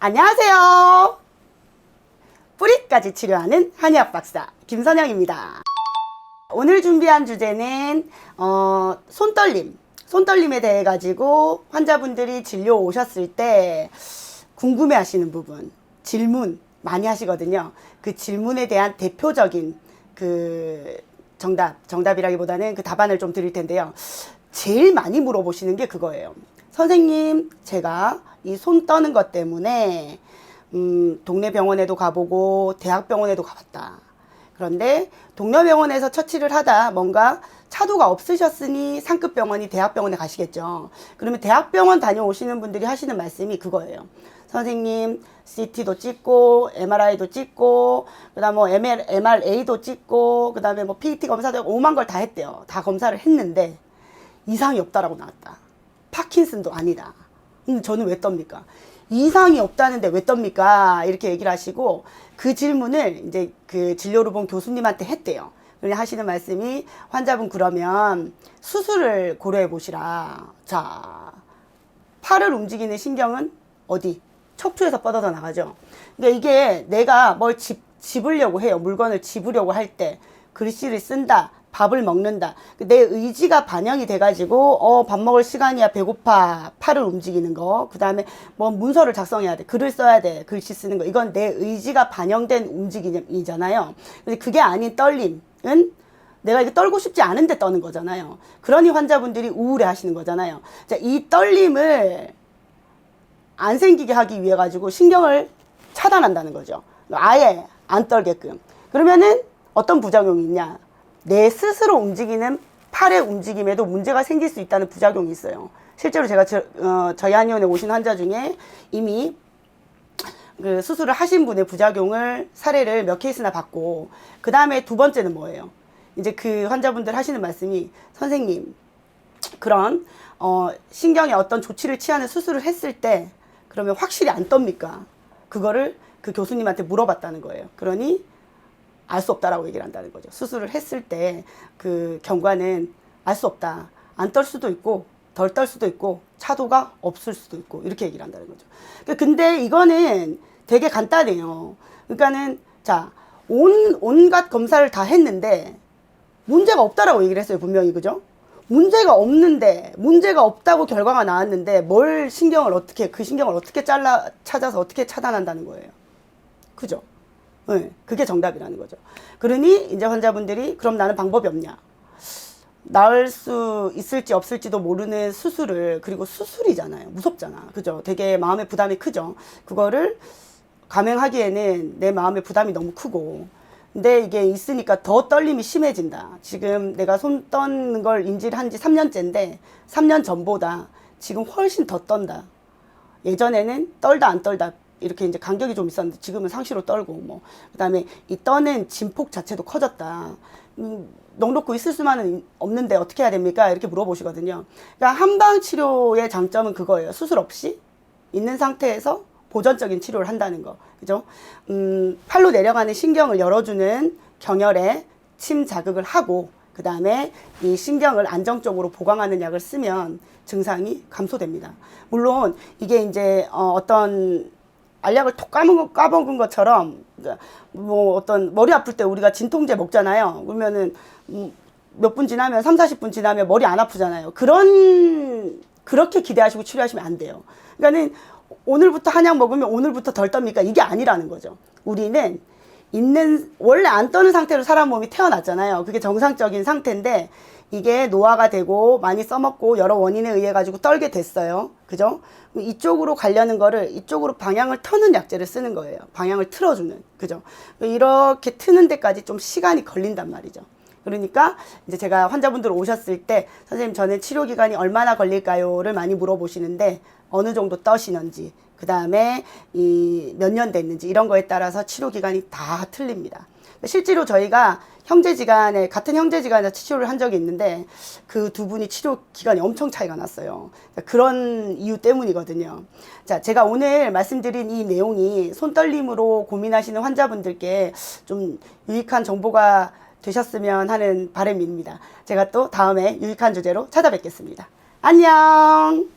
안녕하세요. 뿌리까지 치료하는 한의학 박사 김선영입니다. 오늘 준비한 주제는 손떨림에 대해 가지고 환자분들이 진료 오셨을 때 궁금해 하시는 부분, 질문 많이 하시거든요. 그 질문에 대한 대표적인 그 정답이라기보다는 그 답안을 좀 드릴 텐데요. 제일 많이 물어보시는 게 그거예요. 선생님, 제가 이 손 떠는 것 때문에 동네 병원에도 가보고 대학병원에도 가봤다. 그런데 동네 병원에서 처치를 하다 뭔가 차도가 없으셨으니 상급 병원이 대학병원에 가시겠죠. 그러면 대학병원 다녀오시는 분들이 하시는 말씀이 그거예요. 선생님, CT도 찍고 MRI도 찍고 그다음 뭐 MRA도 찍고 그다음에 뭐 PET 검사도 하고 5만 걸 다 했대요. 다 검사를 했는데 이상이 없다라고 나왔다. 파킨슨도 아니다. 저는 왜 떱니까? 이상이 없다는데 왜 떱니까? 이렇게 얘기를 하시고 그 질문을 이제 그 진료를 본 교수님한테 했대요. 그러니 하시는 말씀이 환자분 그러면 수술을 고려해 보시라. 자, 팔을 움직이는 신경은 어디? 척추에서 뻗어서 나가죠. 그러니까 이게 내가 뭘 집으려고 해요. 물건을 집으려고 할 때 글씨를 쓴다. 밥을 먹는다. 내 의지가 반영이 돼가지고 밥 먹을 시간이야, 배고파, 팔을 움직이는 거. 그 다음에 뭐 문서를 작성해야 돼, 글을 써야 돼, 글씨 쓰는 거. 이건 내 의지가 반영된 움직임이잖아요. 근데 그게 아닌 떨림은 내가 이게 떨고 싶지 않은데 떠는 거잖아요. 그러니 환자분들이 우울해 하시는 거잖아요. 자, 이 떨림을 안 생기게 하기 위해 가지고 신경을 차단한다는 거죠. 아예 안 떨게끔. 그러면은 어떤 부작용이 있냐? 내 스스로 움직이는 팔의 움직임에도 문제가 생길 수 있다는 부작용이 있어요. 실제로 제가 저희 한의원에 오신 환자 중에 이미 그 수술을 하신 분의 부작용을 사례를 몇 케이스나 봤고, 그 다음에 두 번째는 뭐예요? 이제 그 환자분들 하시는 말씀이, 선생님, 그런 신경에 어떤 조치를 취하는 수술을 했을 때 그러면 확실히 안 떱니까? 그거를 그 교수님한테 물어봤다는 거예요. 그러니 알 수 없다라고 얘기를 한다는 거죠. 수술을 했을 때 그 경과는 알 수 없다. 안 떨 수도 있고 덜 떨 수도 있고 차도가 없을 수도 있고 이렇게 얘기를 한다는 거죠. 근데 이거는 되게 간단해요. 그러니까는 자, 온갖 검사를 다 했는데 문제가 없다라고 얘기를 했어요. 분명히. 그죠? 문제가 없는데, 문제가 없다고 결과가 나왔는데 그 신경을 어떻게 찾아서 어떻게 차단한다는 거예요. 그죠? 네, 그게 정답이라는 거죠. 그러니 이제 환자분들이 그럼 나는 방법이 없냐? 나을 수 있을지 없을지도 모르는 수술을, 그리고 수술이잖아요. 무섭잖아. 그죠? 되게 마음의 부담이 크죠. 그거를 감행하기에는 내 마음의 부담이 너무 크고, 근데 이게 있으니까 더 떨림이 심해진다. 지금 내가 손 떠는 걸 인지를 한 지 3년째인데 3년 전보다 지금 훨씬 더 떤다. 예전에는 떨다 안 떨다 이렇게 이제 간격이 좀 있었는데 지금은 상시로 떨고, 뭐 그다음에 이 떠는 진폭 자체도 커졌다. 넉넉고 있을 수만은 없는데 어떻게 해야 됩니까? 이렇게 물어보시거든요. 그러니까 한방 치료의 장점은 그거예요. 수술 없이 있는 상태에서 보전적인 치료를 한다는 거. 그죠? 팔로 내려가는 신경을 열어주는 경혈에 침 자극을 하고, 그 다음에 이 신경을 안정적으로 보강하는 약을 쓰면 증상이 감소됩니다. 물론 이게 이제 어떤 알약을 톡 까먹은 것처럼, 뭐 어떤 머리 아플 때 우리가 진통제 먹잖아요. 그러면은 몇 분 지나면 30-40분 지나면 머리 안 아프잖아요. 그렇게 기대하시고 치료하시면 안 돼요. 그러니까는 오늘부터 한약 먹으면 오늘부터 덜 떱니까? 이게 아니라는 거죠. 우리는 원래 안 떠는 상태로 사람 몸이 태어났잖아요. 그게 정상적인 상태인데 이게 노화가 되고 많이 써먹고 여러 원인에 의해 가지고 떨게 됐어요. 그죠? 이쪽으로 가려는 거를 이쪽으로 방향을 트는 약제를 쓰는 거예요. 방향을 틀어주는. 그죠? 이렇게 트는 데까지 좀 시간이 걸린단 말이죠. 그러니까 이제 제가 환자분들 오셨을 때, 선생님 저는 치료 기간이 얼마나 걸릴까요?를 많이 물어보시는데 어느 정도 떠시는지, 그 다음에 몇 년 됐는지 이런 거에 따라서 치료 기간이 다 틀립니다. 실제로 저희가 같은 형제지간에서 치료를 한 적이 있는데 그 두 분이 치료 기간이 엄청 차이가 났어요. 그런 이유 때문이거든요. 자, 제가 오늘 말씀드린 이 내용이 손떨림으로 고민하시는 환자분들께 좀 유익한 정보가 되셨으면 하는 바람입니다. 제가 또 다음에 유익한 주제로 찾아뵙겠습니다. 안녕!